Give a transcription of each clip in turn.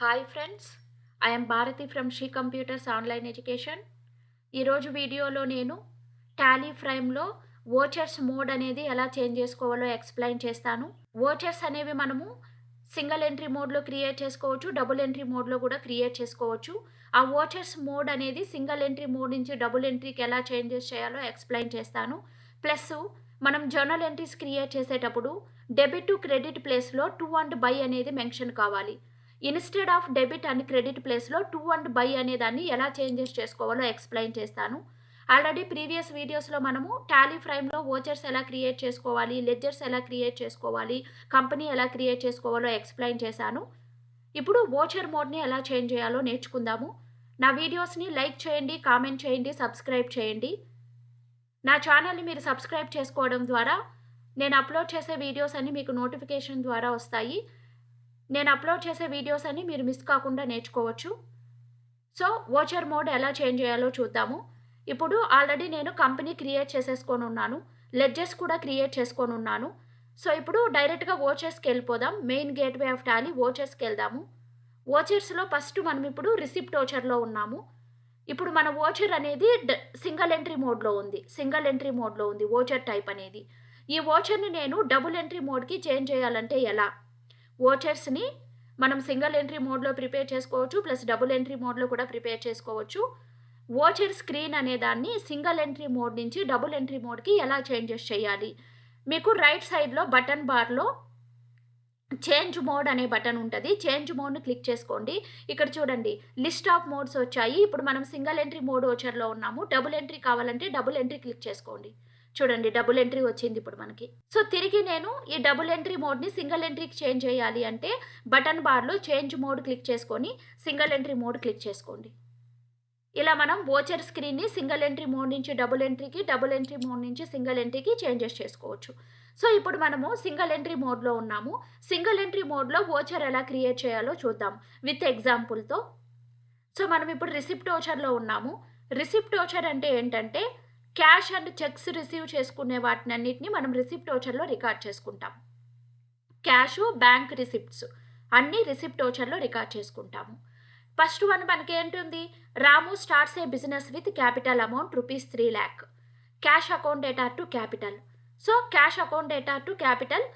Hi friends, I am Bharathi from Sri Computers Online Education. ఈరోజు వీడియోలో నేను టాలీ ఫ్రైమ్లో వోచర్స్ మోడ్ అనేది ఎలా చేంజ్ చేసుకోవాలో ఎక్స్ప్లెయిన్ చేస్తాను. వోచర్స్ అనేవి మనము సింగిల్ ఎంట్రీ మోడ్లో క్రియేట్ చేసుకోవచ్చు, డబుల్ ఎంట్రీ మోడ్లో కూడా క్రియేట్ చేసుకోవచ్చు. ఆ వోచర్స్ మోడ్ అనేది సింగిల్ ఎంట్రీ మోడ్ నుంచి డబుల్ ఎంట్రీకి ఎలా చేంజెస్ చేయాలో ఎక్స్ప్లెయిన్ చేస్తాను. ప్లస్ మనం జర్నల్ ఎంట్రీస్ క్రియేట్ చేసేటప్పుడు డెబిట్ టు క్రెడిట్ ప్లేస్లో టు అండ్ బై అనేది మెన్షన్ కావాలి. Instead of debit and credit ప్లేస్లో టు అండ్ బై అనే దాన్ని ఎలా చేంజెస్ చేసుకోవాలో ఎక్స్ప్లెయిన్ చేస్తాను. ఆల్రెడీ ప్రీవియస్ వీడియోస్లో మనము టాలీ ఫ్రైమ్లో వోచర్స్ ఎలా క్రియేట్ చేసుకోవాలి, లెడ్జర్స్ ఎలా క్రియేట్ చేసుకోవాలి, కంపెనీ ఎలా క్రియేట్ చేసుకోవాలో ఎక్స్ప్లెయిన్ చేశాను. ఇప్పుడు వోచర్ మోడ్ని ఎలా చేంజ్ చేయాలో నేర్చుకుందాము. నా వీడియోస్ని లైక్ చేయండి, కామెంట్ చేయండి, సబ్స్క్రైబ్ చేయండి. నా ఛానల్ని మీరు సబ్స్క్రైబ్ చేసుకోవడం ద్వారా నేను అప్లోడ్ చేసే వీడియోస్ అన్ని మీకు నోటిఫికేషన్ ద్వారా వస్తాయి. నేను అప్లోడ్ చేసే వీడియోస్ అన్ని మీరు మిస్ కాకుండా నేర్చుకోవచ్చు. సో వోచర్ మోడ్ ఎలా చేంజ్ చేయాలో చూద్దాము. ఇప్పుడు ఆల్రెడీ నేను కంపెనీ క్రియేట్ చేసేసుకొని ఉన్నాను, లెడ్జర్స్ కూడా క్రియేట్ చేసుకొని ఉన్నాను. సో ఇప్పుడు డైరెక్ట్గా వోచర్స్కి వెళ్ళిపోదాం. మెయిన్ గేట్వే ఆఫ్ టాలీ వోచర్స్కి వెళ్దాము. వోచర్స్లో ఫస్ట్ మనం ఇప్పుడు రిసిప్ట్ వోచర్లో ఉన్నాము. ఇప్పుడు మన వోచర్ అనేది సింగిల్ ఎంట్రీ మోడ్లో ఉంది వోచర్ టైప్ అనేది. ఈ వోచర్ని నేను డబుల్ ఎంట్రీ మోడ్కి చేంజ్ చేయాలంటే ఎలా? వోచర్స్ని మనం సింగిల్ ఎంట్రీ మోడ్లో ప్రిపేర్ చేసుకోవచ్చు, ప్లస్ డబుల్ ఎంట్రీ మోడ్లో కూడా ప్రిపేర్ చేసుకోవచ్చు. వోచర్ స్క్రీన్ అనే దాన్ని సింగిల్ ఎంట్రీ మోడ్ నుంచి డబుల్ ఎంట్రీ మోడ్కి ఎలా చేంజెస్ చేయాలి? మీకు రైట్ సైడ్లో బటన్ బార్లో చేంజ్ మోడ్ అనే బటన్ ఉంటుంది. చేంజ్ మోడ్ని క్లిక్ చేసుకోండి. ఇక్కడ చూడండి లిస్ట్ ఆఫ్ మోడ్స్ వచ్చాయి. ఇప్పుడు మనం సింగిల్ ఎంట్రీ మోడ్ వోచర్లో ఉన్నాము. డబుల్ ఎంట్రీ కావాలంటే డబుల్ ఎంట్రీ క్లిక్ చేసుకోండి. చూడండి డబుల్ ఎంట్రీ వచ్చింది ఇప్పుడు మనకి. సో తిరిగి నేను ఈ డబుల్ ఎంట్రీ మోడ్ని సింగిల్ ఎంట్రీకి చేంజ్ చేయాలి అంటే బటన్ బార్లో చేంజ్ మోడ్ క్లిక్ చేసుకొని సింగిల్ ఎంట్రీ మోడ్ క్లిక్ చేసుకోండి. ఇలా మనం వోచర్ స్క్రీన్ని సింగిల్ ఎంట్రీ మోడ్ నుంచి డబుల్ ఎంట్రీకి, డబుల్ ఎంట్రీ మోడ్ నుంచి సింగిల్ ఎంట్రీకి చేంజెస్ చేసుకోవచ్చు. సో ఇప్పుడు మనము సింగిల్ ఎంట్రీ మోడ్లో ఉన్నాము. సింగిల్ ఎంట్రీ మోడ్లో వోచర్ ఎలా క్రియేట్ చేయాలో చూద్దాం విత్ ఎగ్జాంపుల్తో. సో మనం ఇప్పుడు రిసిప్ట్ వోచర్లో ఉన్నాము. రిసిప్ట్ వోచర్ అంటే ఏంటంటే క్యాష్ అండ్ చెక్స్ రిసీవ్ చేసుకునే వాటిని అన్నిటిని మనం రిసిప్ట్ వోచర్లో రికార్డ్ చేసుకుంటాం. క్యాష్, బ్యాంక్ రిసిప్ట్స్ అన్నీ రిసిప్ట్ వోచర్లో రికార్డ్ చేసుకుంటాము. ఫస్ట్ వన్ మనకి ఏంటుంది? Ramu starts a business with capital amount ₹3 lakh. Cash account debtor to capital. So cash account debtor to capital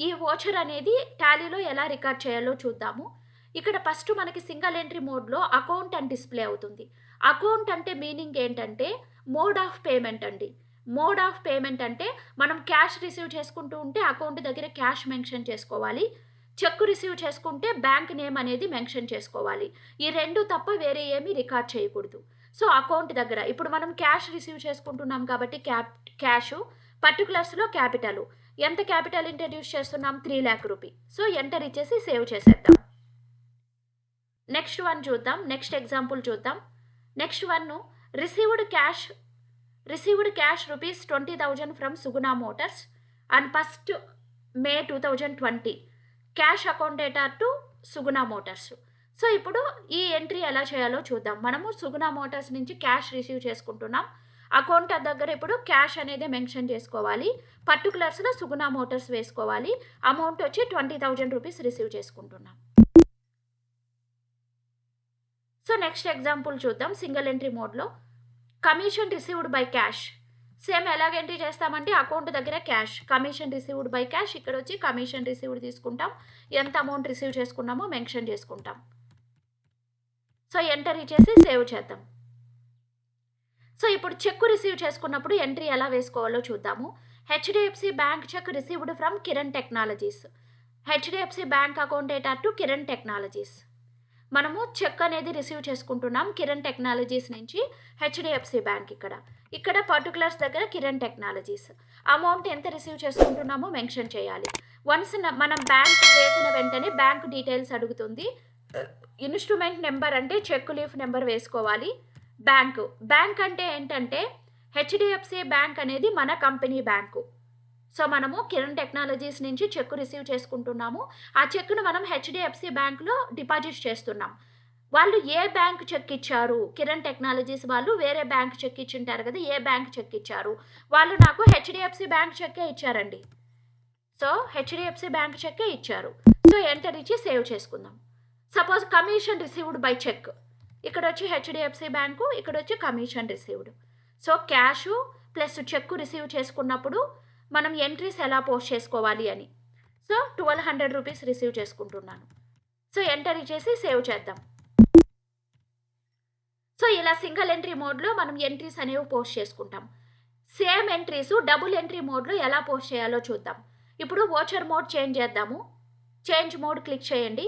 ఈ వోచర్ అనేది టాలీలో ఎలా రికార్డ్ చేయాలో చూద్దాము. ఇక్కడ ఫస్ట్ మనకి సింగిల్ ఎంట్రీ మోడ్లో అకౌంట్ అని డిస్ప్లే అవుతుంది. అకౌంట్ అంటే మీనింగ్ ఏంటంటే మోడ్ ఆఫ్ పేమెంట్ అండి. మోడ్ ఆఫ్ పేమెంట్ అంటే మనం క్యాష్ రిసీవ్ చేసుకుంటూ ఉంటే అకౌంట్ దగ్గర క్యాష్ మెన్షన్ చేసుకోవాలి, చెక్ రిసీవ్ చేసుకుంటే బ్యాంక్ నేమ్ అనేది మెన్షన్ చేసుకోవాలి. ఈ రెండు తప్ప వేరే ఏమీ రికార్డ్ చేయకూడదు. సో అకౌంట్ దగ్గర ఇప్పుడు మనం క్యాష్ రిసీవ్ చేసుకుంటున్నాం కాబట్టి క్యాష్, పర్టికులర్స్లో క్యాపిటల్, ఎంత క్యాపిటల్ ఇంట్రడ్యూస్ చేస్తున్నాం? ₹3 lakh. సో ఎంటర్ ఇచ్చేసి సేవ్ చేసేద్దాం. నెక్స్ట్ వన్ చూద్దాం, నెక్స్ట్ ఎగ్జాంపుల్ చూద్దాం. Next one received cash ₹20,000 from Suguna Motors and 1st May 2020. Cash account debtor to Suguna Motors. So ఇప్పుడు ఈ ఎంట్రీ ఎలా చేయాలో చూద్దాం. మనము సుగుణ మోటార్స్ నుంచి క్యాష్ రిసీవ్ చేసుకుంటున్నాం. అకౌంట్ దగ్గర ఇప్పుడు క్యాష్ అనేది మెన్షన్ చేసుకోవాలి, పర్టికులర్స్లో సుగుణ మోటార్స్ వేసుకోవాలి. అమౌంట్ వచ్చి ₹20,000 రిసీవ్ చేసుకుంటున్నాం. సో నెక్స్ట్ ఎగ్జాంపుల్ చూద్దాం. సింగిల్ ఎంట్రీ మోడ్లో commission received by cash. Same ఎలాగ ఎంట్రీ చేస్తామంటే అకౌంట్ దగ్గర cash, commission received by cash, ఇక్కడ వచ్చి కమిషన్ రిసీవ్డ్ తీసుకుంటాం, ఎంత అమౌంట్ రిసీవ్ చేసుకున్నామో మెన్షన్ చేసుకుంటాం. సో ఎంటర్ ఇచ్చేసి సేవ్ చేద్దాం. సో ఇప్పుడు చెక్ రిసీవ్ చేసుకున్నప్పుడు ఎంట్రీ ఎలా వేసుకోవాలో చూద్దాము. HDFC bank check received from Kiran technologies. HDFC bank account debtor to Kiran technologies. మనము చెక్ అనేది రిసీవ్ చేసుకుంటున్నాం కిరణ్ టెక్నాలజీస్ నుంచి హెచ్డిఎఫ్సి బ్యాంక్. ఇక్కడ పర్టికులర్స్ దగ్గర కిరణ్ టెక్నాలజీస్. అమౌంట్ ఎంత రిసీవ్ చేసుకుంటున్నామో మెన్షన్ చేయాలి. వన్స్ మనం బ్యాంక్ వేసిన వెంటనే బ్యాంక్ డీటెయిల్స్ అడుగుతుంది. ఇన్స్ట్రుమెంట్ నెంబర్ అంటే చెక్ లీఫ్ నెంబర్ వేసుకోవాలి. బ్యాంక్ అంటే ఏంటంటే హెచ్డిఎఫ్సి బ్యాంక్ అనేది మన కంపెనీ బ్యాంకు. సో మనము కిరణ్ టెక్నాలజీస్ నుంచి చెక్ రిసీవ్ చేసుకుంటున్నాము. ఆ చెక్ను మనం హెచ్డిఎఫ్సి బ్యాంక్లో డిపాజిట్ చేస్తున్నాం. వాళ్ళు ఏ బ్యాంక్ చెక్ ఇచ్చారు? కిరణ్ టెక్నాలజీస్ వాళ్ళు వేరే బ్యాంక్ చెక్ ఇచ్చింటారు కదా, ఏ బ్యాంక్ చెక్ ఇచ్చారు? వాళ్ళు నాకు హెచ్డిఎఫ్సి బ్యాంక్ చెక్కే ఇచ్చారండి. సో హెచ్డిఎఫ్సి బ్యాంక్ చెక్కే ఇచ్చారు. సో ఎంటర్ ఇచ్చి సేవ్ చేసుకుందాం. Suppose commission received by cheque, ఇక్కడ వచ్చి హెచ్డిఎఫ్సి బ్యాంకు, ఇక్కడ వచ్చి commission received. So cash plus cheque receive చేసుకున్నప్పుడు మనం ఎంట్రీస్ ఎలా పోస్ట్ చేసుకోవాలి అని. సో 1200 రూపీస్ రిసీవ్ చేసుకుంటున్నాను. సో ఎంటర్ ఇచ్చేసి సేవ్ చేద్దాం. సో ఇలా సింగిల్ ఎంట్రీ మోడ్లో మనం ఎంట్రీస్ అనేవి పోస్ట్ చేసుకుంటాం. సేమ్ ఎంట్రీస్ డబుల్ ఎంట్రీ మోడ్లో ఎలా పోస్ట్ చేయాలో చూద్దాం. ఇప్పుడు వోచర్ మోడ్ చేంజ్ చేద్దాము. చేంజ్ మోడ్ క్లిక్ చేయండి.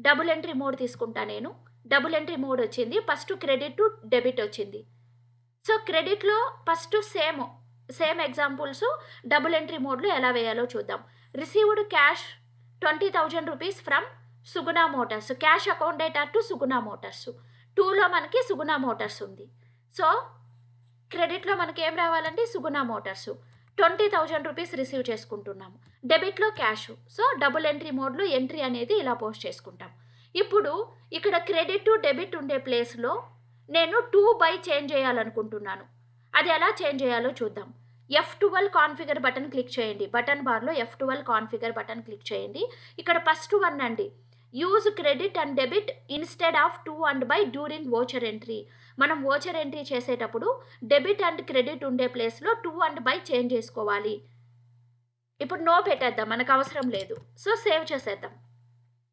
డబుల్ ఎంట్రీ మోడ్ తీసుకుంటా నేను. డబుల్ ఎంట్రీ మోడ్ వచ్చింది. ఫస్ట్ క్రెడిట్ టు డెబిట్ వచ్చింది. సో క్రెడిట్లో first same examples double entry మోడ్లో ఎలా వేయాలో చూద్దాం. Received cash 20,000 rupees from Suguna Motors. Cash account debtor to Suguna Motors. 2లో మనకి సుగుణ మోటార్స్ ఉంది. సో క్రెడిట్లో మనకి ఏం రావాలండి, సుగుణ మోటార్స్. 20,000 రూపీస్ రిసీవ్ చేసుకుంటున్నాము. డెబిట్లో క్యాష్. సో డబుల్ ఎంట్రీ మోడ్లో ఎంట్రీ అనేది ఇలా పోస్ట్ చేసుకుంటాం. ఇప్పుడు ఇక్కడ క్రెడిట్ టు డెబిట్ ఉండే ప్లేస్లో నేను 2 బై చేంజ్ చేయాలనుకుంటున్నాను. అది ఎలా చేంజ్ చేయాలో చూద్దాం. F12 కాన్ఫిగర్ బటన్ క్లిక్ చేయండి. బటన్ బార్లో F12 కాన్ఫిగర్ బటన్ క్లిక్ చేయండి. ఇక్కడ ఫస్ట్ వన్ అండి, use credit and debit instead of 2 and by during voucher entry. మనం వోచర్ ఎంట్రీ చేసేటప్పుడు డెబిట్ అండ్ క్రెడిట్ ఉండే ప్లేస్లో 2 అండ్ బై చేంజ్ చేసుకోవాలి. ఇప్పుడు నో పెట్టేద్దాం, మనకు అవసరం లేదు. సో సేవ్ చేసేద్దాం.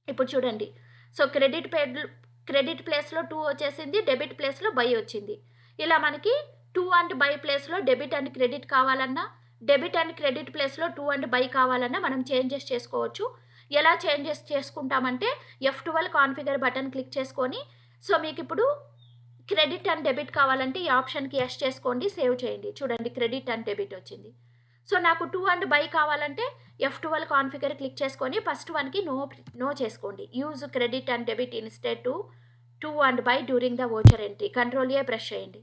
ఇప్పుడు చూడండి, సో క్రెడిట్ ప్లేస్లో 2 వచ్చేసింది, డెబిట్ ప్లేస్లో బై వచ్చింది. ఇలా మనకి 2 అండ్ బై ప్లేస్లో డెబిట్ అండ్ క్రెడిట్ కావాలన్నా, డెబిట్ అండ్ క్రెడిట్ ప్లేస్లో 2 అండ్ బై కావాలన్నా మనం చేంజెస్ చేసుకోవచ్చు. ఎలా చేంజెస్ చేసుకుంటామంటే F12 కాన్ఫిగర్ బటన్ క్లిక్ చేసుకొని, సో మీకు ఇప్పుడు క్రెడిట్ అండ్ డెబిట్ కావాలంటే ఈ ఆప్షన్కి ఎస్ చేసుకోండి, సేవ్ చేయండి. చూడండి క్రెడిట్ అండ్ డెబిట్ వచ్చింది. సో నాకు 2 అండ్ బై కావాలంటే F12 కాన్ఫిగర్ క్లిక్ చేసుకొని ఫస్ట్ వన్కి నో చేసుకోండి. Use credit and debit instead to 2 and by during the voucher entry. Control A press చేయండి.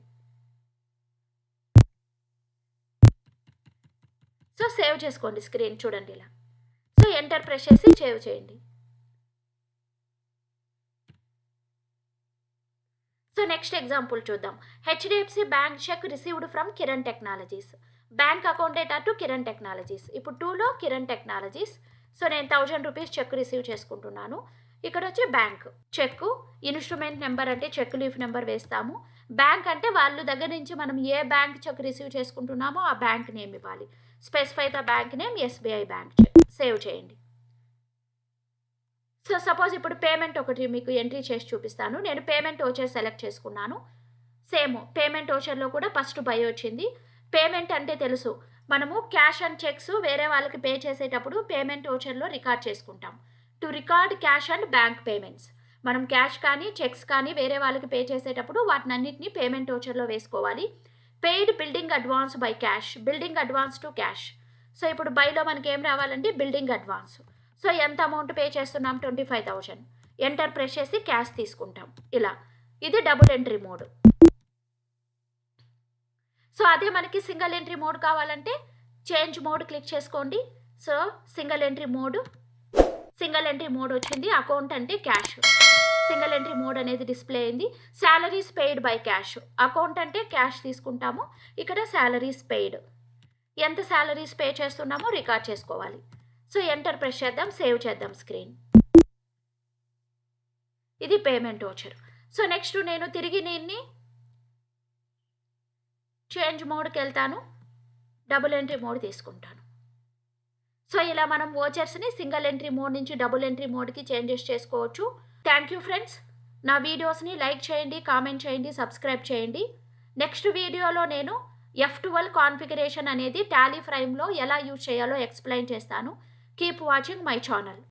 సో సేవ్ చేసుకోండి స్క్రీన్, చూడండి ఇలా. సో ఎంటర్ ప్రెస్ చేసి సేవ్ చేయండి. సో నెక్స్ట్ ఎగ్జాంపుల్ చూద్దాం. HDFC bank check received from Kiran technologies. Bank account debtor to Kiran technologies. ఇప్పుడు 2లో Kiran technologies. So నేను 1000 రూపీస్ చెక్ రిసీవ్ చేసుకుంటున్నాను. ఇక్కడ వచ్చి బ్యాంక్ చెక్, ఇన్స్ట్రుమెంట్ నెంబర్ అంటే చెక్ లీఫ్ నెంబర్ వేస్తాము. బ్యాంక్ అంటే వాళ్ళ దగ్గర నుంచి మనం ఏ బ్యాంక్ చెక్ రిసీవ్ చేసుకుంటున్నామో ఆ బ్యాంక్ నేమ్ ఇవ్వాలి. Specify the bank name SBI bank cheque. Save చేయండి. సో సపోజ్ ఇప్పుడు పేమెంట్ ఒకటి మీకు ఎంట్రీ చేసి చూపిస్తాను. నేను పేమెంట్ ఓచర్ సెలెక్ట్ చేసుకున్నాను. సేమ్ పేమెంట్ ఓచర్లో కూడా ఫస్ట్ బై వచ్చింది. పేమెంట్ అంటే తెలుసు, మనము క్యాష్ అండ్ చెక్స్ వేరే వాళ్ళకి పే చేసేటప్పుడు పేమెంట్ ఓచర్లో రికార్డ్ చేసుకుంటాం. To record cash and bank payments, మనం క్యాష్ కానీ చెక్స్ కానీ వేరే వాళ్ళకి పే చేసేటప్పుడు వాటిని అన్నింటినీ పేమెంట్ ఓచర్లో వేసుకోవాలి. Paid building advance by cash, building advance to cash. So ఇప్పుడు బైలో మనకి ఏం రావాలండి, బిల్డింగ్ అడ్వాన్స్. సో ఎంత అమౌంట్ పే చేస్తున్నాం, 25,000. ఎంటర్ ప్రెస్ చేసి క్యాష్ తీసుకుంటాం ఇలా. ఇది డబుల్ ఎంట్రీ మోడ్. సో అదే మనకి సింగిల్ ఎంట్రీ మోడ్ కావాలంటే చేంజ్ మోడ్ క్లిక్ చేసుకోండి. సో సింగిల్ ఎంట్రీ మోడ్ వచ్చింది. అకౌంట్ అంటే క్యాష్, సింగిల్ ఎంట్రీ మోడ్ అనేది డిస్ప్లే అయింది. Salaries paid by cash, account అంటే క్యాష్ తీసుకుంటాము, ఇక్కడ శాలరీస్ పెయిడ్, ఎంత శాలరీస్ పే చేస్తున్నామో రికార్డ్ చేసుకోవాలి. సో ఎంటర్ ప్రెస్ చేద్దాం, సేవ్ చేద్దాం స్క్రీన్. ఇది పేమెంట్ ఓచర్. సో నెక్స్ట్ నేను తిరిగి దీన్ని చేంజ్ మోడ్కి వెళ్తాను, డబుల్ ఎంట్రీ మోడ్ తీసుకుంటాను. సో ఇలా మనం ఓచర్స్ని సింగిల్ ఎంట్రీ మోడ్ నుంచి డబుల్ ఎంట్రీ మోడ్కి చేంజెస్ చేసుకోవచ్చు. Thank you friends. నా వీడియోస్ని లైక్ చేయండి, కామెంట్ చేయండి, సబ్స్క్రైబ్ చేయండి. నెక్స్ట్ వీడియోలో నేను F12 కాన్ఫిగరేషన్ అనేది టాలీ ఫ్రైమ్లో ఎలా యూజ్ చేయాలో ఎక్స్ప్లెయిన్ చేస్తాను. Keep watching my channel.